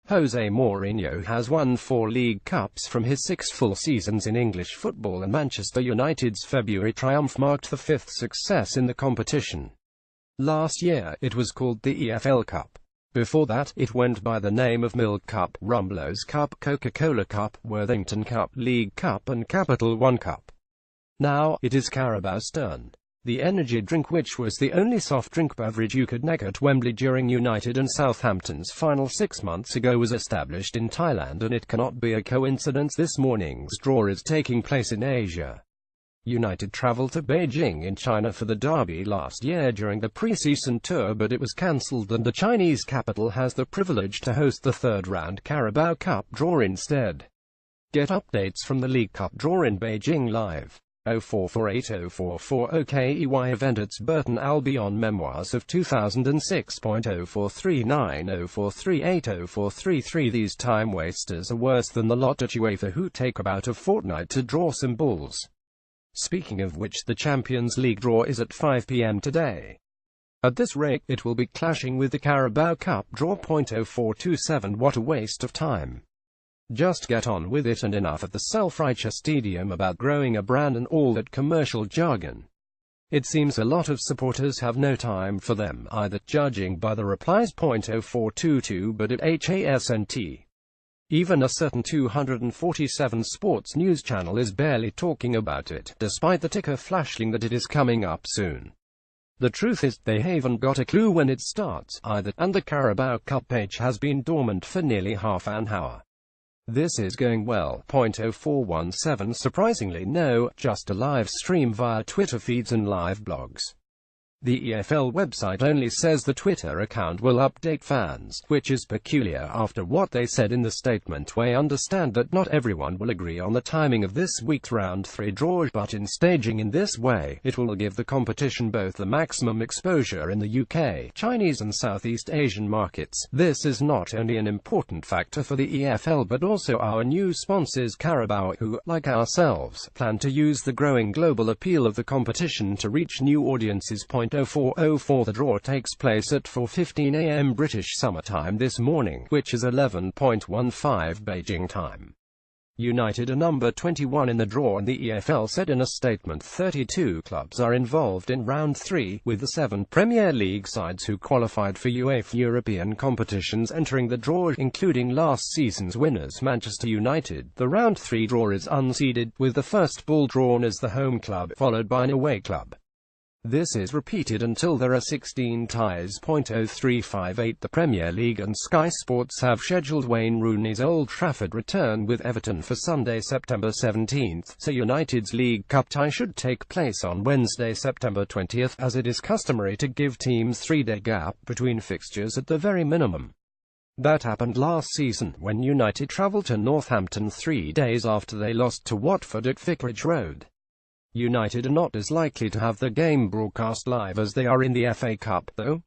Jose Mourinho has won 4 League Cups from his 6 full seasons in English football, and Manchester United's February triumph marked the 5th success in the competition. Last year, it was called the EFL Cup. Before that, it went by the name of Milk Cup, Rumbelows Cup, Coca-Cola Cup, Worthington Cup, League Cup and Capital One Cup. Now, it is Carabao's turn. The energy drink, which was the only soft drink beverage you could neck at Wembley during United and Southampton's final 6 months ago, was established in Thailand, and it cannot be a coincidence this morning's draw is taking place in Asia. United travelled to Beijing in China for the derby last year during the pre-season tour, but it was cancelled, and the Chinese capital has the privilege to host the third-round Carabao Cup draw instead. Get updates from the League Cup draw in Beijing live. 04480440KEY event at Burton Albion Memoirs of 2006.043904380433. These time wasters are worse than the lot at UEFA who take about a fortnight to draw some balls. Speaking of which, the Champions League draw is at 5 p.m. today. At this rate, it will be clashing with the Carabao Cup draw. 0427. What a waste of time. Just get on with it, and enough of the self-righteous stadium about growing a brand and all that commercial jargon. It seems a lot of supporters have no time for them either, judging by the replies. 0422. But at HASNT, even a certain 247 sports news channel is barely talking about it, despite the ticker flashing that it is coming up soon. The truth is, they haven't got a clue when it starts either, and the Carabao Cup page has been dormant for nearly half an hour. This is going well. 0417. Surprisingly no, just a live stream via Twitter feeds and live blogs. The EFL website only says the Twitter account will update fans, which is peculiar after what they said in the statement. We understand that not everyone will agree on the timing of this week's round 3 draw, but in staging in this way, it will give the competition both the maximum exposure in the UK, Chinese and Southeast Asian markets. This is not only an important factor for the EFL but also our new sponsors Carabao, who, like ourselves, plan to use the growing global appeal of the competition to reach new audiences. 0404. The draw takes place at 4:15 a.m. British Summer Time this morning, which is 11:15 Beijing time. United are number 21 in the draw, and the EFL said in a statement 32 clubs are involved in round 3, with the 7 Premier League sides who qualified for UEFA European competitions entering the draw, including last season's winners Manchester United. The round 3 draw is unseeded, with the first ball drawn as the home club, followed by an away club. This is repeated until there are 16 ties. 0358. The Premier League and Sky Sports have scheduled Wayne Rooney's Old Trafford return with Everton for Sunday, September 17th, so United's League Cup tie should take place on Wednesday, September 20th, as it is customary to give teams 3-day gap between fixtures at the very minimum. That happened last season, when United travelled to Northampton 3 days after they lost to Watford at Vicarage Road. United are not as likely to have the game broadcast live as they are in the FA Cup, though.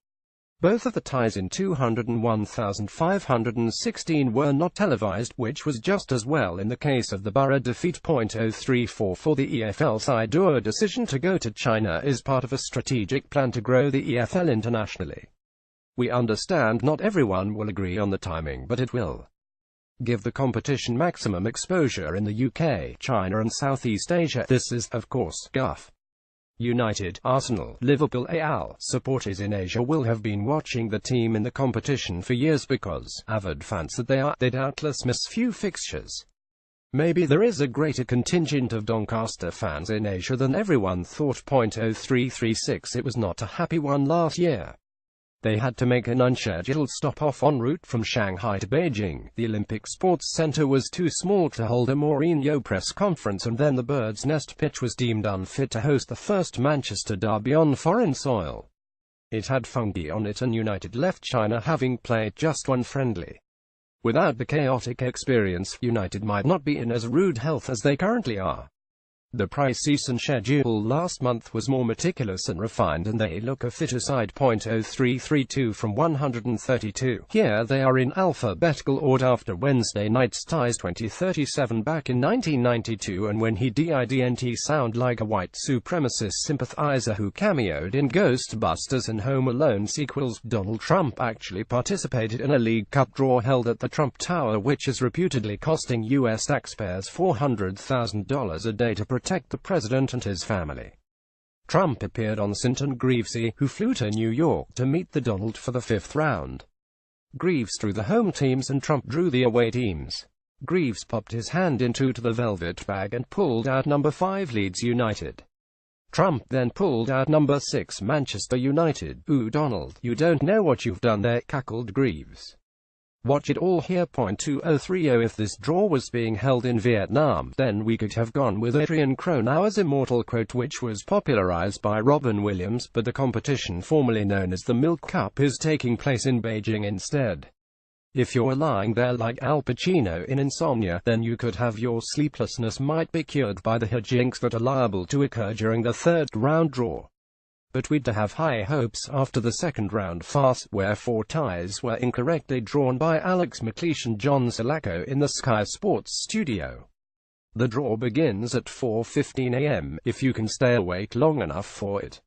Both of the ties in 201,516 were not televised, which was just as well in the case of the Borough defeat. 0344. For the EFL side, our decision to go to China is part of a strategic plan to grow the EFL internationally. We understand not everyone will agree on the timing, but it will give the competition maximum exposure in the UK, China and Southeast Asia. This is, of course, guff. United, Arsenal, Liverpool, Al supporters in Asia will have been watching the team in the competition for years because, avid fans that they are, they doubtless miss few fixtures. Maybe there is a greater contingent of Doncaster fans in Asia than everyone thought. 0336. It was not a happy one last year. They had to make an unscheduled stop-off en route from Shanghai to Beijing. The Olympic Sports Center was too small to hold a Mourinho press conference, and then the Bird's Nest pitch was deemed unfit to host the first Manchester derby on foreign soil. It had fungi on it, and United left China having played just one friendly. Without the chaotic experience, United might not be in as rude health as they currently are. The pre-season schedule last month was more meticulous and refined, and they look a fitter side. .0332 from 132. Here they are in alphabetical order after Wednesday night's ties 2037 back in 1992, and when he didn't sound like a white supremacist sympathizer who cameoed in Ghostbusters and Home Alone sequels. Donald Trump actually participated in a League Cup draw held at the Trump Tower, which is reputedly costing US taxpayers $400,000 a day to protect the president and his family. Trump appeared on St. and Greavesy, who flew to New York to meet the Donald for the 5th round. Greaves drew the home teams and Trump drew the away teams. Greaves popped his hand into the velvet bag and pulled out number 5 Leeds United. Trump then pulled out number 6 Manchester United. "Ooh, Donald, you don't know what you've done there," cackled Greaves. "Watch it all here." 2030 If this draw was being held in Vietnam, then we could have gone with Adrian Cronauer's immortal quote, which was popularized by Robin Williams, but the competition formerly known as the Milk Cup is taking place in Beijing instead. If you're lying there like Al Pacino in Insomnia, then you could have your sleeplessness might be cured by the hijinks that are liable to occur during the 3rd round draw. But we'd have high hopes after the 2nd round farce, where 4 ties were incorrectly drawn by Alex McLeish and John Salako in the Sky Sports studio. The draw begins at 4:15 a.m., if you can stay awake long enough for it.